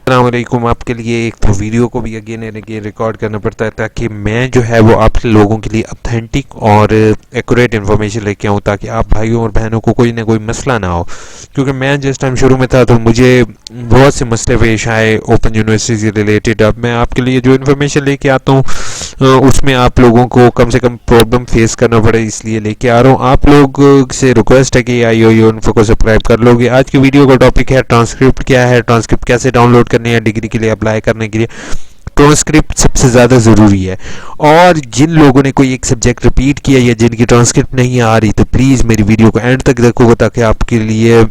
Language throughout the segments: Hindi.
अस्सलाम वालेकुम। आपके लिए एक तो वीडियो को भी अगेन एंड अगेन रिकॉर्ड करना पड़ता है ताकि मैं जो है वो आप लोगों के लिए ऑथेंटिक और एक्यूरेट इन्फॉर्मेशन लेके आऊँ, ताकि आप भाइयों और बहनों को कोई ना कोई मसला ना हो। क्योंकि मैं जिस टाइम शुरू में था तो मुझे बहुत से मसले पेश आए ओपन यूनिवर्सिटी से रिलेटेड। अब मैं आपके लिए जो इन्फॉर्मेशन लेके आता हूँ उसमें आप लोगों को कम से कम प्रॉब्लम फेस करना पड़े, इसलिए लेके आ रहा हूँ। आप लोग से रिक्वेस्ट है कि आई इन्फो को सब्सक्राइब कर लोगे। आज की वीडियो का टॉपिक है ट्रांसक्रिप्ट क्या है, ट्रांसक्रिप्ट कैसे डाउनलोड करनी है डिग्री के लिए अप्लाई करने के लिए। ट्रांसक्रिप्ट सबसे ज़्यादा ज़रूरी है, और जिन लोगों ने कोई एक सब्जेक्ट रिपीट किया या जिनकी ट्रांसक्रिप्ट नहीं आ रही तो प्लीज़ मेरी वीडियो को एंड तक देखोगे ताकि आपके लिए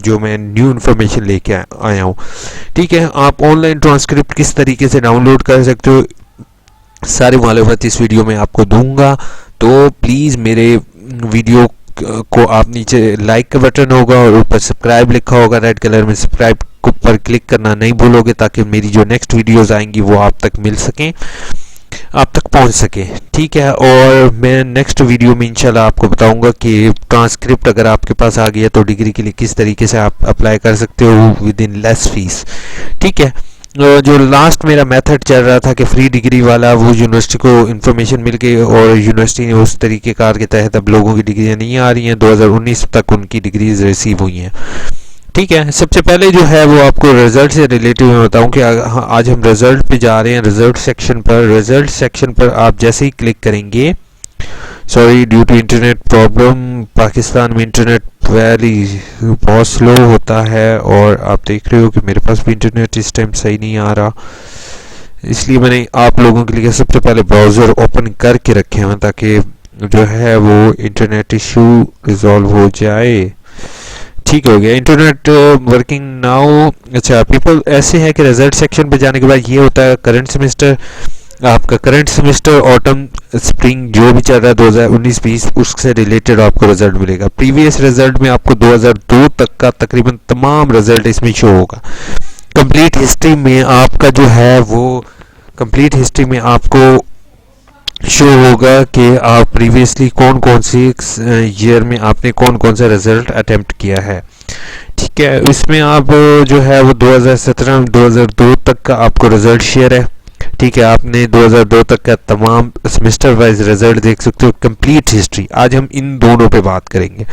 जो मैं न्यू इन्फॉर्मेशन लेके आया हूँ। ठीक है, आप ऑनलाइन ट्रांसक्रिप्ट किस तरीके से डाउनलोड कर सकते हो सारी मालूमात इस वीडियो में आपको दूंगा। तो प्लीज़ मेरे वीडियो को आप नीचे लाइक का बटन होगा और ऊपर सब्सक्राइब लिखा होगा रेड कलर में, सब्सक्राइब पर क्लिक करना नहीं भूलोगे ताकि मेरी जो नेक्स्ट वीडियोस आएंगी वो आप तक मिल सकें, आप तक पहुंच सके। ठीक है, और मैं नेक्स्ट वीडियो में इंशाल्लाह आपको बताऊंगा कि ट्रांसक्रिप्ट अगर आपके पास आ गया तो डिग्री के लिए किस तरीके से आप अप्लाई कर सकते हो विद इन लेस फीस। ठीक है, जो लास्ट मेरा मेथड चल रहा था कि फ्री डिग्री वाला, वो यूनिवर्सिटी को इन्फॉर्मेशन मिल गई और यूनिवर्सिटी ने उस तरीके कार के तहत अब लोगों की डिग्रियां नहीं आ रही हैं। 2019 तक उनकी डिग्रीज रिसीव हुई हैं। ठीक है, सबसे पहले जो है वो आपको रिजल्ट से रिलेटेड मैं बताऊं कि आज हम रिजल्ट पे जा रहे हैं। रिजल्ट सेक्शन पर आप जैसे ही क्लिक करेंगे, sorry due to internet problem, Pakistan में इंटरनेट बहुत स्लो होता है और आप देख रहे हो कि मेरे पास भी इंटरनेट इस टाइम सही नहीं आ रहा, इसलिए मैंने आप लोगों के लिए सबसे पहले ब्राउज़र ओपन करके रखे हैं ताकि जो है वो इंटरनेट इशू रिजॉल्व हो जाए। ठीक हो गया, इंटरनेट वर्किंग नाउ। अच्छा, पीपल ऐसे है कि रिजल्ट सेक्शन पे जाने के बाद ये होता है करंट सेमेस्टर, आपका करंट सेमेस्टर ऑटम स्प्रिंग जो भी चल रहा है 2019-20 उससे रिलेटेड आपको रिजल्ट मिलेगा। प्रीवियस रिजल्ट में आपको 2002 तक का तकरीबन तमाम रिजल्ट इसमें शो होगा। कंप्लीट हिस्ट्री में आपका जो है वो कंप्लीट हिस्ट्री में आपको शो होगा कि आप प्रीवियसली कौन कौन सी ईयर में आपने कौन कौन सा रिजल्ट अटेम्प्ट किया है। ठीक है, इसमें आप जो है वो 2017 2002 तक का आपको रिजल्ट शेयर है। ठीक है, आपने 2002 तक का तमाम सेमेस्टर वाइज रिजल्ट देख सकते हो। कंप्लीट हिस्ट्री आज हम इन दोनों पे बात करेंगे।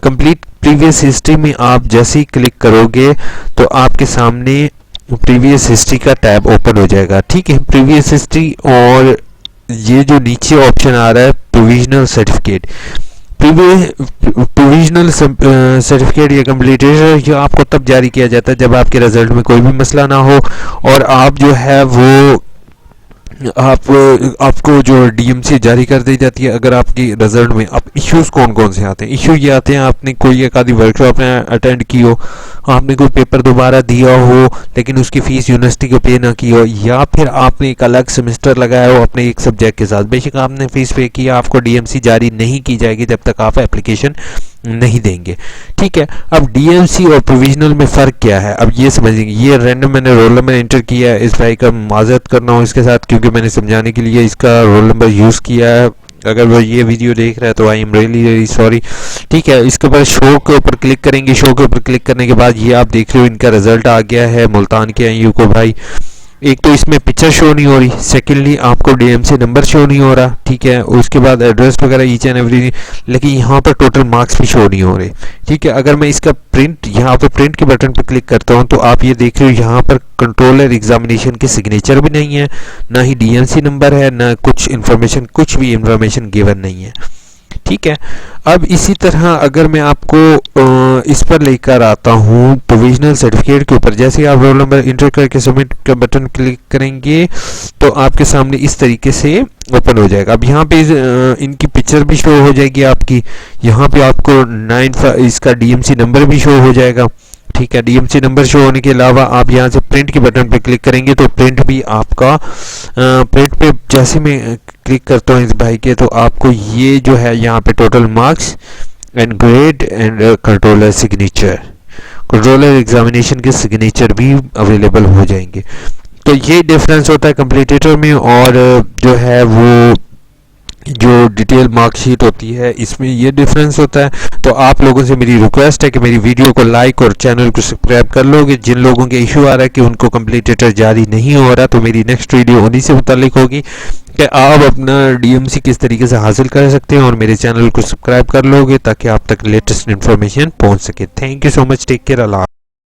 कंप्लीट प्रीवियस हिस्ट्री में आप जैसे ही क्लिक करोगे तो आपके सामने प्रीवियस हिस्ट्री का टैब ओपन हो जाएगा। ठीक है, प्रीवियस हिस्ट्री, और ये जो नीचे ऑप्शन आ रहा है प्रोविजनल सर्टिफिकेट, प्रोविजनल सर्टिफिकेट या कम्प्लीटेशन, ये आपको तब जारी किया जाता है जब आपके रिजल्ट में कोई भी मसला ना हो और आप जो है वो आपको जो डीएमसी जारी कर दी जाती है अगर आपकी रिजल्ट में। अब इश्यूज कौन कौन से आते हैं? इशू ये आते हैं आपने कोई एक आधी वर्कशॉप अटेंड की हो, आपने कोई पेपर दोबारा दिया हो लेकिन उसकी फीस यूनिवर्सिटी को पे ना की हो, या फिर आपने एक अलग सेमेस्टर लगाया हो अपने एक सब्जेक्ट के साथ। बेशक आपने फीस पे किया, आपको डीएमसी जारी नहीं की जाएगी जब तक आप एप्लीकेशन नहीं देंगे। ठीक है, अब डीएमसी और प्रोविजनल में फ़र्क क्या है अब ये समझेंगे। ये रैंडम मैंने रोल नंबर एंटर किया है, इस भाई का माजरत करना हूँ इसके साथ क्योंकि मैंने समझाने के लिए इसका रोल नंबर यूज़ किया है। अगर वो ये वीडियो देख रहा है तो आई एम रियली सॉरी। ठीक है, इसके ऊपर शो के ऊपर क्लिक करेंगे। शो के ऊपर क्लिक करने के बाद ये आप देख रहे हो इनका रिजल्ट आ गया है मुल्तान के एनयू को। भाई एक तो इसमें पिक्चर शो नहीं हो रही, सेकेंडली आपको डीएमसी नंबर शो नहीं हो रहा। ठीक है, उसके बाद एड्रेस वगैरह ईच एंड एवरीथिंग, लेकिन यहाँ पर टोटल मार्क्स भी शो नहीं हो रहे। ठीक है, अगर मैं इसका प्रिंट यहाँ पर प्रिंट के बटन पर क्लिक करता हूँ तो आप ये देख रहे हो यहाँ पर कंट्रोलर एग्जामिनेशन के सिग्नेचर भी नहीं है, ना ही डीएमसी नंबर है, ना कुछ इन्फॉर्मेशन, कुछ भी इन्फॉर्मेशन गिवन नहीं है। ठीक है, अब इसी तरह अगर मैं आपको इस पर लेकर आता हूँ प्रोविजनल सर्टिफिकेट के ऊपर, जैसे आप रोल नंबर इंटर करके सबमिट का बटन क्लिक करेंगे तो आपके सामने इस तरीके से ओपन हो जाएगा। अब यहाँ पे इनकी पिक्चर भी शो हो जाएगी आपकी, यहाँ पे आपको 9 इसका डीएमसी नंबर भी शो हो जाएगा। ठीक है, डीएमसी नंबर शो होने के अलावा आप यहाँ से प्रिंट के बटन पे क्लिक करेंगे तो प्रिंट भी आपका प्रिंट पे जैसे मैं क्लिक करता हूँ इस भाई के तो आपको ये जो है यहाँ पे total marks and grade and controller signature, controller examination के सिग्नेचर भी अवेलेबल हो जाएंगे। तो ये डिफरेंस होता है कंप्लीटेटर में और जो है वो जो डिटेल मार्कशीट होती है इसमें ये डिफरेंस होता है। तो आप लोगों से मेरी रिक्वेस्ट है कि मेरी वीडियो को लाइक और चैनल को सब्सक्राइब कर लोगे। जिन लोगों के इशू आ रहा है कि उनको कंप्लीटेटर जारी नहीं हो रहा, तो मेरी नेक्स्ट वीडियो उन्हीं से मुतालिक होगी कि आप अपना डीएमसी किस तरीके से हासिल कर सकते हैं, और मेरे चैनल को सब्सक्राइब कर लोगे ताकि आप तक लेटेस्ट इन्फॉर्मेशन पहुंच सके। Thank you so much, take care, Allah.